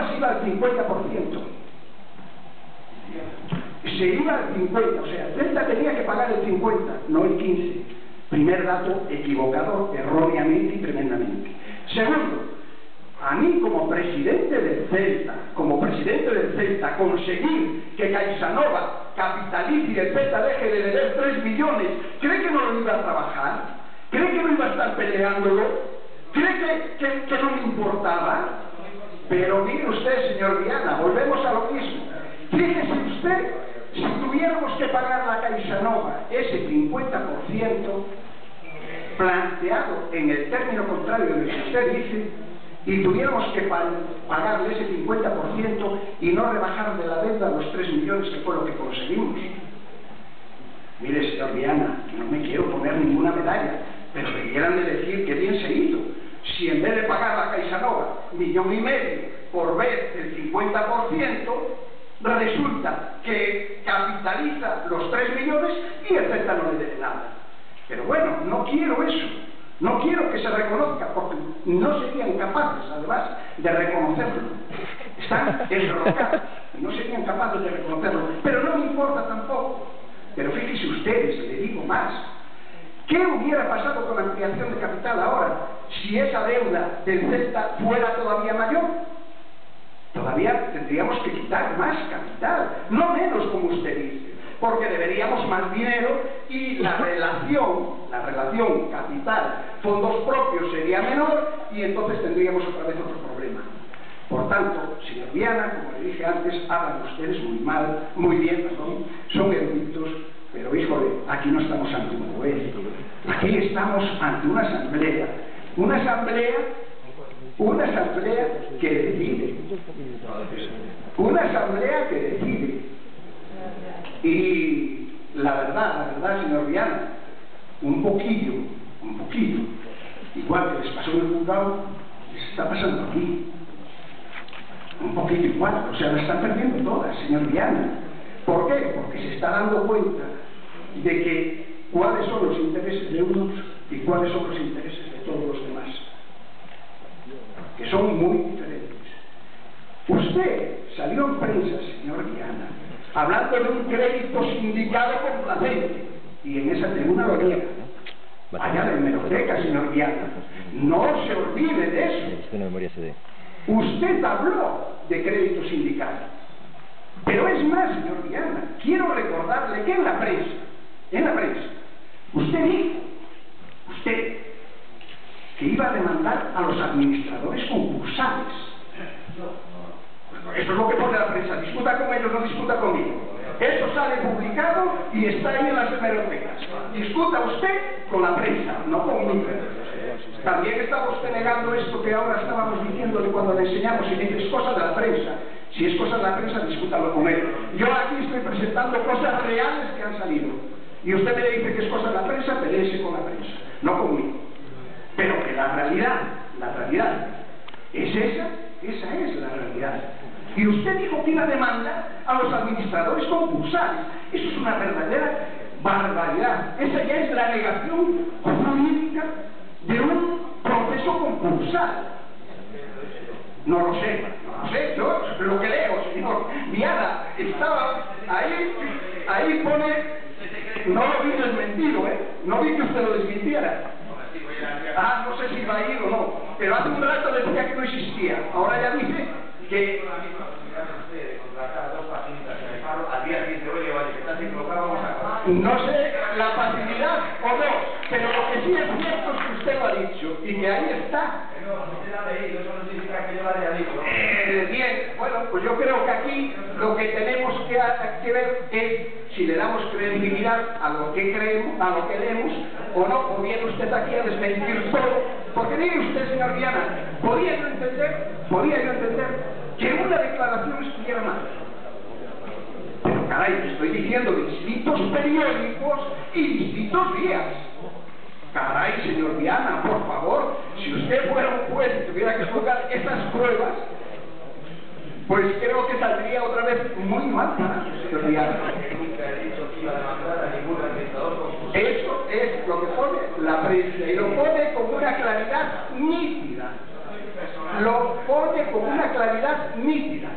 se iba al 50%. Se iba al 50%, o sea, Celta tenía que pagar el 50%, no el 15%. Primer dato equivocado, erróneamente y tremendamente. Segundo, a mí como presidente del Celta, conseguir que CaixaNova capitalice y el Celta deje de deber 3 millones, ¿cree que no lo iba a trabajar? ¿Cree que no iba a estar peleándolo? ¿Cree que no me importaba? Pero mire usted, señor Viana, volvemos a lo mismo. Fíjese usted, si tuviéramos que pagar a CaixaNova ese 50% planteado en el término contrario de lo que usted dice, y tuviéramos que pagarle ese 50% y no rebajar de la deuda los 3 millones que fue lo que conseguimos. Mire, señor Viana, no me quiero poner ninguna medalla, pero debieran de decir que bien se hizo. Si en vez de pagar a CaixaNova 1,5 millones por vez el 50%, resulta que capitaliza los 3 millones y el Celta no le debe nada. Pero bueno, no quiero eso. No quiero que se reconozca, porque no serían capaces, además, de reconocerlo. Están enrocados y no serían capaces de reconocerlo. Pero no me importa tampoco. Pero fíjense ustedes, le digo más. ¿Qué hubiera pasado con la ampliación de capital ahora si esa deuda del Celta fuera todavía mayor? Todavía tendríamos que quitar más capital, no menos como usted dice, porque deberíamos más dinero y la relación capital-fondos propios sería menor y entonces tendríamos otra vez otro problema. Por tanto, señor Viana, como le dije antes, hablan ustedes muy bien, son eruditos, pero híjole, aquí no estamos ante un juez, aquí estamos ante una asamblea que decide, y la verdad, señor Viana, un poquillo, igual que les pasó en el juzgado, les está pasando aquí, un poquillo igual, o sea, la están perdiendo todas, señor Viana. ¿Por qué? Porque se está dando cuenta de que cuáles son los intereses de unos y cuáles son los intereses de todos los demás, que son muy diferentes. Usted salió en prensa, señor Viana, hablando de un crédito sindicado complacente, y en esa tribuna lo niega. Vaya de hemeroteca, señor Viana, no se olvide de eso. Usted habló de crédito sindical, pero es más, señor Viana, quiero recordarle que en la prensa, usted dijo, que iba a demandar a los administradores concursales. Eso es lo que pone la prensa, discuta con ellos, no discuta conmigo. Eso sale publicado y está ahí en las hemerotecas. Discuta usted con la prensa, no conmigo. También estaba usted negando esto que ahora estábamos diciéndole cuando le enseñamos, y dice, es cosa de la prensa. Si es cosa de la prensa, discútalo con él. Yo aquí estoy presentando cosas reales que han salido. Y usted me dice que es cosa de la prensa, peléese con la prensa, no conmigo. Pero que la realidad es esa es la realidad. Y usted dijo que iba a demandar a los administradores concursales. Eso es una verdadera barbaridad. Esa ya es la negación jurídica de un proceso concursal. No lo sé, yo lo que leo, señor Viana, estaba ahí pone, no lo vi desmentido, no vi que usted lo desmintiera. No sé si va a ir o no, pero hace un rato decía que no existía, ahora ya dice que... No sé la facilidad o no, pero lo que sí es cierto es que usted lo ha dicho y que ahí está. Bien, bueno, pues yo creo que aquí lo que tenemos que ver es si le damos credibilidad a lo que leemos o no, o viene usted aquí a desmentir todo, porque mire usted, señor Viana, podía yo entender que una declaración estuviera mal. Pero caray, estoy diciendo distintos periódicos y distintos días. Caray, señor Viana, por favor, si usted fuera un juez y tuviera que juzgar esas pruebas, pues creo que saldría otra vez muy mal para señor Viana. Eso es lo que pone la prensa y lo pone con una claridad nítida. lo pone con una claridad nítida.